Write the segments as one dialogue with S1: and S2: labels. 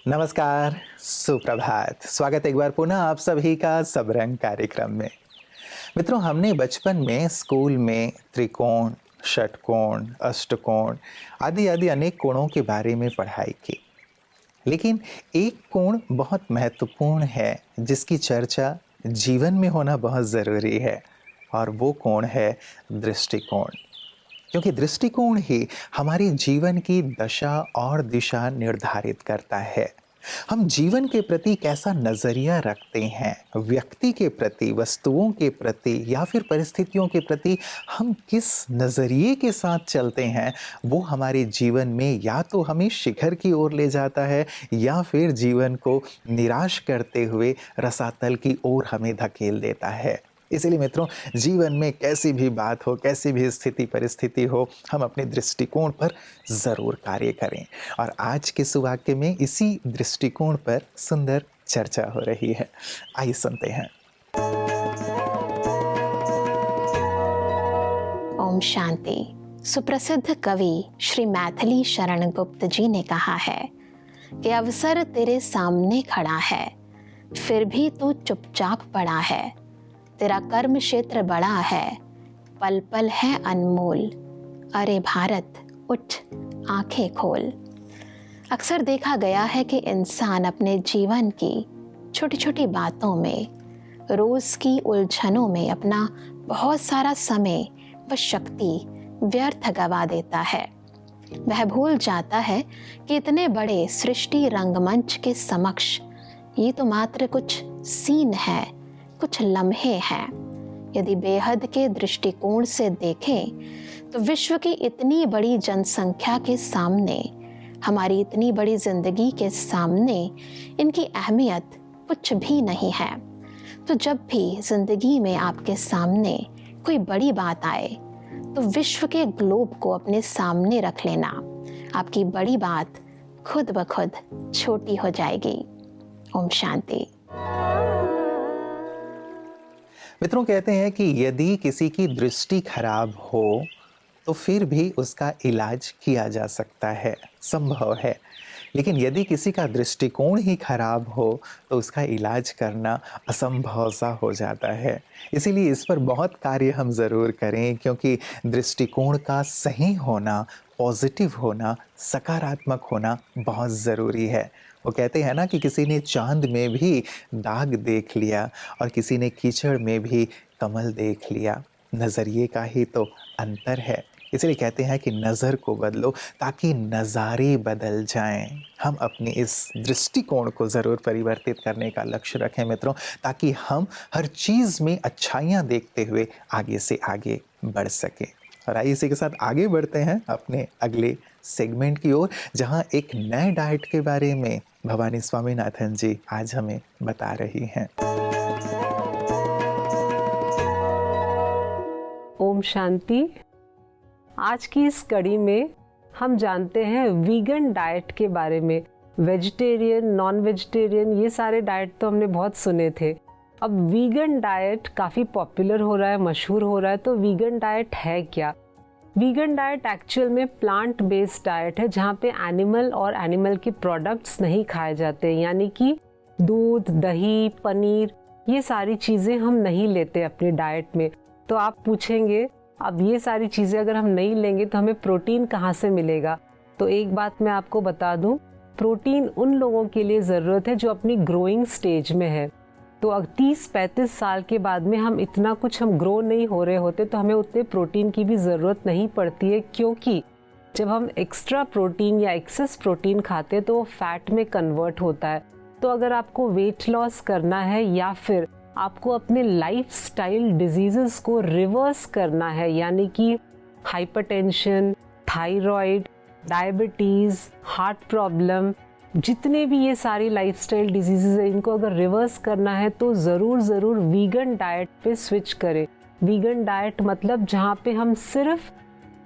S1: नमस्कार, सुप्रभात। स्वागत है एक बार पुनः आप सभी का सब रंग कार्यक्रम में। मित्रों, हमने बचपन में स्कूल में त्रिकोण, षटकोण, अष्टकोण आदि आदि अनेक कोणों के बारे में पढ़ाई की। लेकिन एक कोण बहुत महत्वपूर्ण है जिसकी चर्चा जीवन में होना बहुत ज़रूरी है, और वो कोण है दृष्टिकोण। क्योंकि दृष्टिकोण ही हमारी जीवन की दशा और दिशा निर्धारित करता है। हम जीवन के प्रति कैसा नजरिया रखते हैं, व्यक्ति के प्रति, वस्तुओं के प्रति या फिर परिस्थितियों के प्रति हम किस नजरिए के साथ चलते हैं, वो हमारे जीवन में या तो हमें शिखर की ओर ले जाता है या फिर जीवन को निराश करते हुए रसातल की ओर हमें धकेल देता है। इसलिए मित्रों, जीवन में कैसी भी बात हो, कैसी भी स्थिति परिस्थिति हो, हम अपने दृष्टिकोण पर ज़रूर कार्य करें। और आज के सुवाक्य में इसी दृष्टिकोण पर सुंदर चर्चा हो रही है। आइए सुनते हैं।
S2: ओम शांति। सुप्रसिद्ध कवि श्री मैथिली शरण गुप्त जी ने कहा है कि अवसर तेरे सामने खड़ा है, फिर भी तू चुपचाप पड़ा है। तेरा कर्म क्षेत्र बड़ा है, पल पल है अनमोल। अरे भारत, उठ आंखें खोल। अक्सर देखा गया है कि इंसान अपने जीवन की छोटी छोटी बातों में, रोज की उलझनों में अपना बहुत सारा समय व शक्ति व्यर्थ गवा देता है। वह भूल जाता है कि इतने बड़े सृष्टि रंगमंच के समक्ष ये तो मात्र कुछ सीन है, कुछ लम्हे हैं। यदि बेहद के दृष्टिकोण से देखें तो विश्व की इतनी बड़ी जनसंख्या के सामने, हमारी इतनी बड़ी जिंदगी के सामने इनकी अहमियत कुछ भी नहीं है। तो जब भी जिंदगी में आपके सामने कोई बड़ी बात आए तो विश्व के ग्लोब को अपने सामने रख लेना। आपकी बड़ी बात खुद ब खुद छोटी हो जाएगी। ओम शांति।
S1: मित्रों, कहते हैं कि यदि किसी की दृष्टि खराब हो तो फिर भी उसका इलाज किया जा सकता है, संभव है। लेकिन यदि किसी का दृष्टिकोण ही खराब हो तो उसका इलाज करना असंभव सा हो जाता है। इसीलिए इस पर बहुत कार्य हम ज़रूर करें, क्योंकि दृष्टिकोण का सही होना, पॉजिटिव होना, सकारात्मक होना बहुत ज़रूरी है। वो कहते हैं ना कि किसी ने चांद में भी दाग देख लिया और किसी ने कीचड़ में भी कमल देख लिया। नज़रिए का ही तो अंतर है। इसलिए कहते हैं कि नज़र को बदलो ताकि नज़ारे बदल जाएं। हम अपनी इस दृष्टिकोण को ज़रूर परिवर्तित करने का लक्ष्य रखें मित्रों, ताकि हम हर चीज़ में अच्छाइयाँ देखते हुए आगे से आगे बढ़ सकें। और आइए इसी के साथ आगे बढ़ते हैं अपने अगले सेगमेंट की ओर, जहां एक नए डाइट के बारे में भवानी स्वामीनाथन जी आज हमें बता रही हैं।
S3: ओम शांति। आज की इस कड़ी में हम जानते हैं वीगन डाइट के बारे में। वेजिटेरियन, नॉन वेजिटेरियन, ये सारे डाइट तो हमने बहुत सुने थे। अब वीगन डाइट काफ़ी पॉपुलर हो रहा है, मशहूर हो रहा है। तो वीगन डाइट है क्या? वीगन डाइट एक्चुअल में प्लांट बेस्ड डाइट है, जहाँ पे एनिमल और एनिमल के प्रोडक्ट्स नहीं खाए जाते, यानी कि दूध, दही, पनीर, ये सारी चीज़ें हम नहीं लेते अपनी डाइट में। तो आप पूछेंगे, अब ये सारी चीज़ें अगर हम नहीं लेंगे तो हमें प्रोटीन कहाँ से मिलेगा? तो एक बात मैं आपको बता दूं, प्रोटीन उन लोगों के लिए ज़रूरत है जो अपनी ग्रोइंग स्टेज में है। तो 30-35 साल के बाद में हम इतना कुछ हम ग्रो नहीं हो रहे होते, तो हमें उतने प्रोटीन की भी ज़रूरत नहीं पड़ती है, क्योंकि जब हम एक्स्ट्रा प्रोटीन या एक्सेस प्रोटीन खाते हैं तो वो फैट में कन्वर्ट होता है। तो अगर आपको वेट लॉस करना है या फिर आपको अपने लाइफस्टाइल डिजीज़ेस को रिवर्स करना है, यानी कि hypertension, thyroid, diabetes, heart problem, जितने भी ये सारी लाइफस्टाइल डिजीज़ेस हैं, इनको अगर रिवर्स करना है तो ज़रूर वीगन डाइट पे स्विच करें। वीगन डाइट मतलब जहाँ पे हम सिर्फ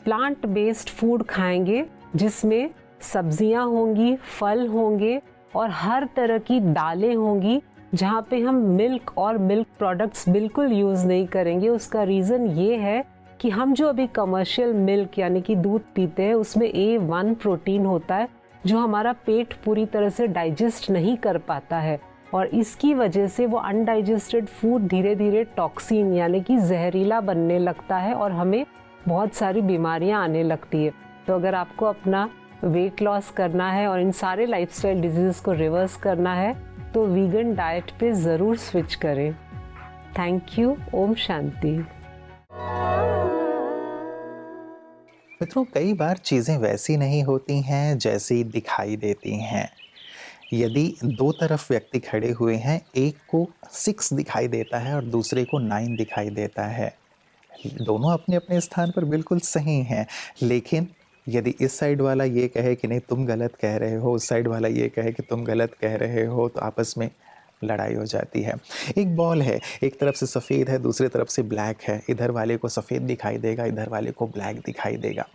S3: प्लांट बेस्ड फूड खाएंगे, जिसमें सब्जियाँ होंगी, फल होंगे और हर तरह की दालें होंगी, जहाँ पे हम मिल्क और मिल्क प्रोडक्ट्स बिल्कुल यूज़ नहीं करेंगे। उसका रीज़न ये है कि हम जो अभी कमर्शियल मिल्क यानी कि दूध पीते हैं, उसमें A1 प्रोटीन होता है जो हमारा पेट पूरी तरह से डाइजेस्ट नहीं कर पाता है, और इसकी वजह से वो अनडाइजेस्टेड फूड धीरे धीरे टॉक्सिन यानी कि जहरीला बनने लगता है और हमें बहुत सारी बीमारियां आने लगती है। तो अगर आपको अपना वेट लॉस करना है और इन सारे लाइफस्टाइल डिजीज़ को रिवर्स करना है तो वीगन डाइट पे ज़रूर स्विच करें। Thank you. ओम शांति।
S1: मित्रों, कई बार चीज़ें वैसी नहीं होती हैं जैसी दिखाई देती हैं। यदि दो तरफ व्यक्ति खड़े हुए हैं, एक को 6 दिखाई देता है और दूसरे को 9 दिखाई देता है, दोनों अपने अपने स्थान पर बिल्कुल सही हैं, लेकिन यदि इस साइड वाला ये कहे कि नहीं तुम गलत कह रहे हो, उस साइड वाला ये कहे कि तुम गलत कह रहे हो, तो आपस में लड़ाई हो जाती है। एक बॉल है, एक तरफ से सफ़ेद है, दूसरी तरफ से ब्लैक है, इधर वाले को सफ़ेद दिखाई देगा, इधर वाले को ब्लैक दिखाई देगा।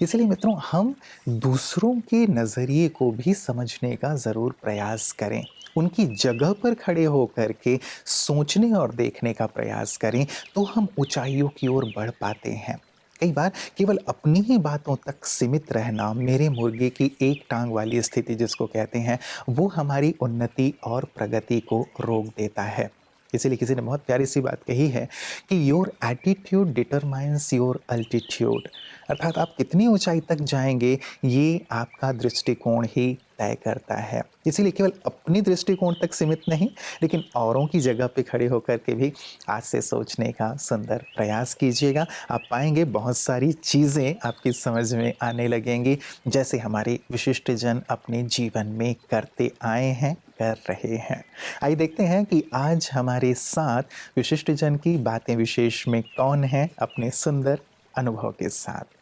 S1: इसलिए मित्रों, हम दूसरों के नज़रिए को भी समझने का ज़रूर प्रयास करें, उनकी जगह पर खड़े होकर के सोचने और देखने का प्रयास करें, तो हम ऊंचाइयों की ओर बढ़ पाते हैं। कई बार केवल अपनी ही बातों तक सीमित रहना, मेरे मुर्गे की एक टांग वाली स्थिति जिसको कहते हैं, वो हमारी उन्नति और प्रगति को रोक देता है। इसीलिए किसी ने बहुत प्यारी सी बात कही है कि your attitude determines your altitude, अर्थात आप कितनी ऊंचाई तक जाएंगे ये आपका दृष्टिकोण ही तय करता है। इसीलिए केवल अपनी दृष्टिकोण तक सीमित नहीं, लेकिन औरों की जगह पे खड़े होकर के भी आज से सोचने का सुंदर प्रयास कीजिएगा। आप पाएंगे बहुत सारी चीज़ें आपकी समझ में आने लगेंगी, जैसे हमारे विशिष्ट जन अपने जीवन में करते आए हैं, कर रहे हैं। आइए देखते हैं कि आज हमारे साथ विशिष्ट जन की बातें विशेष में कौन है, अपने सुंदर अनुभव के साथ।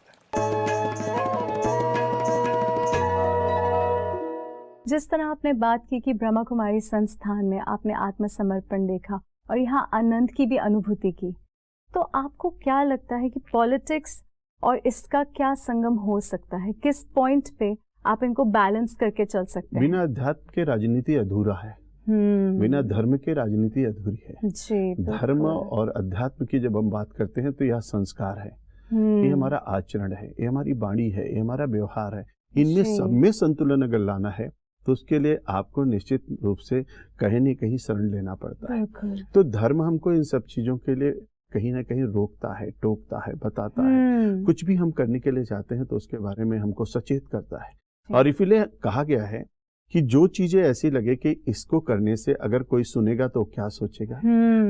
S4: जिस तरह आपने बात की कि ब्रह्मा कुमारी संस्थान में आपने आत्मसमर्पण देखा और यहाँ आनंद की भी अनुभूति की, तो आपको क्या लगता है कि पॉलिटिक्स और इसका क्या संगम हो सकता है? किस पॉइंट पे आप इनको बैलेंस करके चल सकते हैं?
S5: बिना अध्यात्म के राजनीति अधूरा है, बिना धर्म के राजनीति अधूरी है।
S4: जी,
S5: धर्म और अध्यात्म की जब हम बात करते हैं तो यह संस्कार है, ये हमारा आचरण है, ये हमारी वाणी है, ये हमारा व्यवहार है। इनमें सब में संतुलन अगर लाना है तो उसके लिए आपको निश्चित रूप से कहीं न कहीं शरण लेना पड़ता है। तो धर्म हमको इन सब चीजों के लिए कहीं ना कहीं रोकता है, टोकता है, बताता है। कुछ भी हम करने के लिए चाहते हैं तो उसके बारे में हमको सचेत करता है। और इसीलिए कहा गया है कि जो चीजें ऐसी लगे कि इसको करने से अगर कोई सुनेगा तो क्या सोचेगा,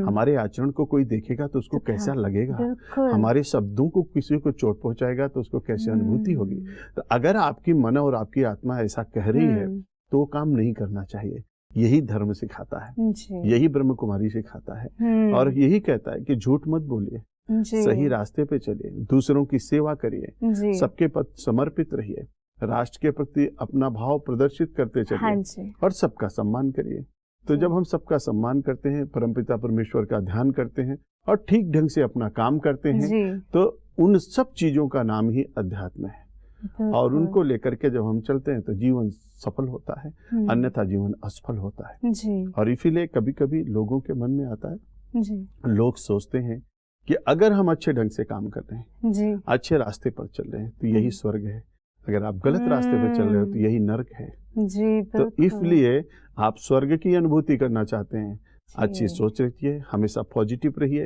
S5: हमारे आचरण को कोई देखेगा तो उसको कैसा लगेगा, हमारे शब्दों को किसी को चोट पहुंचाएगा तो उसको कैसी अनुभूति होगी। तो अगर आपकी मन और आपकी आत्मा ऐसा कह रही है तो काम नहीं करना चाहिए। यही धर्म सिखाता है, यही ब्रह्म कुमारी सिखाता है, और यही कहता है कि झूठ मत बोलिए, सही रास्ते पे चलिए, दूसरों की सेवा करिए, सबके प्रति समर्पित रहिए, राष्ट्र के प्रति अपना भाव प्रदर्शित करते चलिए, और सबका सम्मान करिए। तो जब हम सबका सम्मान करते हैं, परमपिता परमेश्वर का ध्यान करते हैं और ठीक ढंग से अपना काम करते हैं, तो उन सब चीजों का नाम ही अध्यात्म है। और उनको लेकर के जब हम चलते हैं तो जीवन सफल होता है, अन्यथा जीवन असफल होता है। और इसीलिए कभी कभी लोगों के मन में आता है, लोग सोचते हैं कि अगर हम अच्छे ढंग से काम कर रहे हैं, अच्छे रास्ते पर चल रहे हैं तो यही स्वर्ग है, अगर आप गलत रास्ते पर चल रहे हो तो यही नरक है। तो इसलिए आप स्वर्ग की अनुभूति करना चाहते हैं, अच्छी सोच रखिए, हमेशा पॉजिटिव रहिए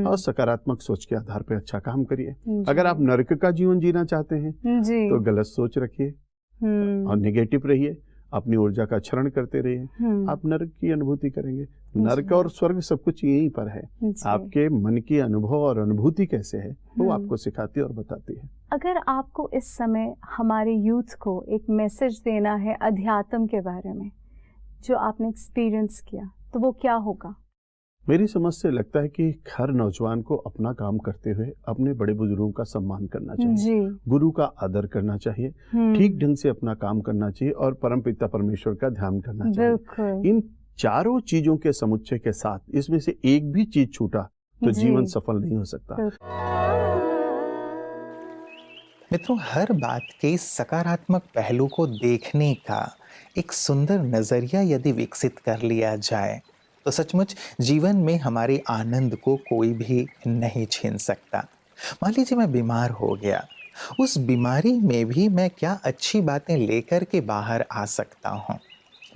S5: और सकारात्मक सोच के आधार पर अच्छा काम करिए। अगर आप नरक का जीवन जीना चाहते हैं तो गलत सोच रखिए और नेगेटिव रहिए, अपनी ऊर्जा का क्षरण करते रहिए, आप नरक की अनुभूति करेंगे। नरक और स्वर्ग सब कुछ यहीं पर है, आपके मन की अनुभव और अनुभूति कैसे है वो आपको सिखाती और बताती है।
S4: अगर आपको इस समय हमारे यूथ को एक मैसेज देना है अध्यात्म के बारे में जो आपने एक्सपीरियंस किया, तो वो क्या होगा?
S5: मेरी समझ से लगता है कि हर नौजवान को अपना काम करते हुए अपने बड़े बुजुर्गों का सम्मान करना चाहिए, गुरु का आदर करना चाहिए, ठीक ढंग से अपना काम करना चाहिए और परमपिता परमेश्वर का ध्यान करना चाहिए। इन चारों चीजों के समुच्चय के साथ इसमें से एक भी चीज छूटा तो जीवन सफल नहीं हो सकता।
S1: मित्रों, हर बात के सकारात्मक पहलू को देखने का एक सुंदर नज़रिया यदि विकसित कर लिया जाए तो सचमुच जीवन में हमारे आनंद को कोई भी नहीं छीन सकता। मान लीजिए मैं बीमार हो गया उस बीमारी में भी मैं क्या अच्छी बातें लेकर के बाहर आ सकता हूँ।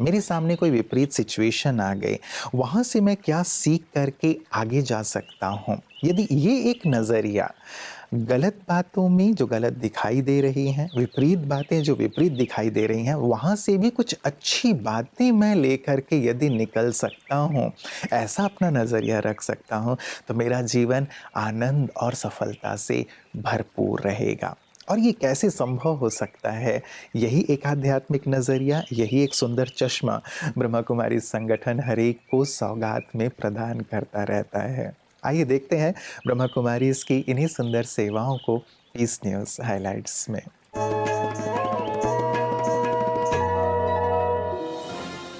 S1: मेरे सामने कोई विपरीत सिचुएशन आ गई, वहाँ से मैं क्या सीख करके आगे जा सकता हूँ। यदि ये एक नज़रिया गलत बातों में जो गलत दिखाई दे रही हैं, विपरीत बातें जो विपरीत दिखाई दे रही हैं, वहाँ से भी कुछ अच्छी बातें मैं लेकर के यदि निकल सकता हूँ, ऐसा अपना नज़रिया रख सकता हूँ, तो मेरा जीवन आनंद और सफलता से भरपूर रहेगा। और ये कैसे संभव हो सकता है? यही एक आध्यात्मिक नज़रिया, यही एक सुंदर चश्मा ब्रह्मा कुमारी संगठन हर एक को सौगात में प्रदान करता रहता है। आइए देखते हैं ब्रह्मा कुमारी इसकी इन्हीं सुंदर सेवाओं को पीस न्यूज़ हाइलाइट्स में।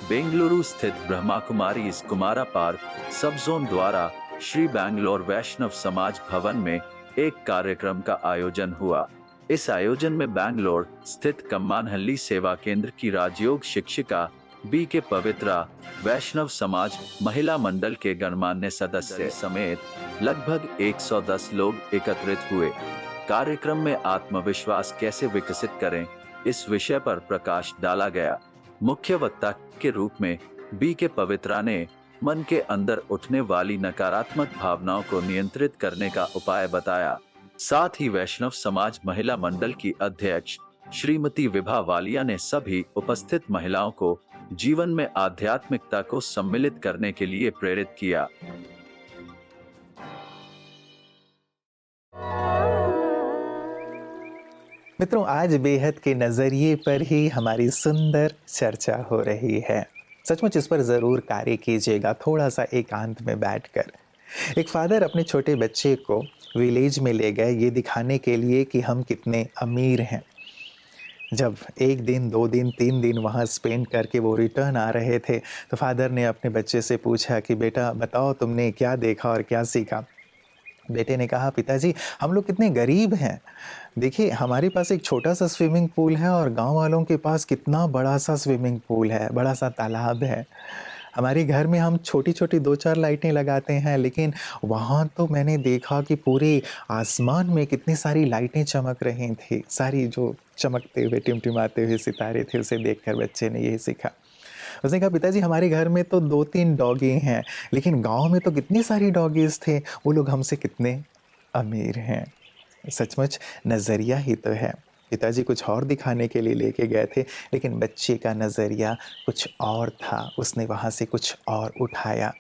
S6: बेंगलुरु स्थित ब्रह्मा कुमारी कुमारा पार्क सब जोन द्वारा श्री बैंगलोर वैष्णव समाज भवन में एक कार्यक्रम का आयोजन हुआ। इस आयोजन में बैंगलोर स्थित कम्मानहल्ली सेवा केंद्र की राजयोग शिक्षिका बी के पवित्रा, वैष्णव समाज महिला मंडल के गणमान्य सदस्य समेत लगभग 110 लोग एकत्रित हुए। कार्यक्रम में आत्मविश्वास कैसे विकसित करें, इस विषय पर प्रकाश डाला गया। मुख्य वक्ता के रूप में बी के पवित्रा ने मन के अंदर उठने वाली नकारात्मक भावनाओं को नियंत्रित करने का उपाय बताया। साथ ही वैष्णव समाज महिला मंडल की अध्यक्ष श्रीमती विभा वालिया ने सभी उपस्थित महिलाओं को जीवन में आध्यात्मिकता को सम्मिलित करने के लिए प्रेरित किया।
S1: मित्रों, आज बेहद के नज़रिए पर ही हमारी सुंदर चर्चा हो रही है। सचमुच इस पर ज़रूर कार्य कीजिएगा, थोड़ा सा एकांत में बैठकर। एक फादर अपने छोटे बच्चे को विलेज में ले गए ये दिखाने के लिए कि हम कितने अमीर हैं। जब 1 दिन, 2 दिन, 3 दिन वहाँ स्पेंड करके वो रिटर्न आ रहे थे, तो फादर ने अपने बच्चे से पूछा कि बेटा बताओ तुमने क्या देखा और क्या सीखा। बेटे ने कहा, पिताजी हम लोग कितने गरीब हैं। देखिए हमारे पास एक छोटा सा स्विमिंग पूल है और गांव वालों के पास कितना बड़ा सा स्विमिंग पूल है, बड़ा सा तालाब है। हमारे घर में हम छोटी छोटी 2-4 लाइटें लगाते हैं, लेकिन वहाँ तो मैंने देखा कि पूरे आसमान में कितनी सारी लाइटें चमक रही थी। सारी जो चमकते हुए टिमटिमाते हुए सितारे थे, उसे देखकर बच्चे ने यही सीखा। उसने कहा, पिताजी हमारे घर में तो 2-3 डॉगी हैं, लेकिन गांव में तो कितनी सारी डॉगीज़ थे, वो लोग हमसे कितने अमीर हैं। सचमुच नज़रिया ही तो है। पिताजी कुछ और दिखाने के लिए लेके गए थे, लेकिन बच्चे का नज़रिया कुछ और था, उसने वहाँ से कुछ और उठाया।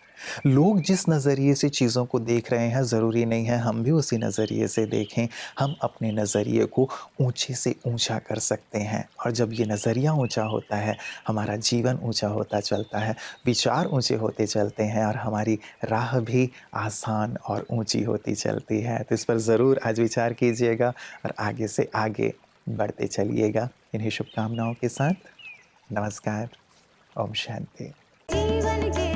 S1: लोग जिस नज़रिए से चीज़ों को देख रहे हैं, ज़रूरी नहीं है हम भी उसी नज़रिए से देखें। हम अपने नज़रिए को ऊंचे से ऊंचा कर सकते हैं, और जब ये नज़रिया ऊंचा होता है, हमारा जीवन ऊंचा होता चलता है, विचार ऊंचे होते चलते हैं, और हमारी राह भी आसान और ऊंची होती चलती है। तो इस पर ज़रूर आज विचार कीजिएगा और आगे से आगे बढ़ते चलिएगा। इन्हीं शुभकामनाओं के साथ नमस्कार, ओम शांति।
S7: जीवन के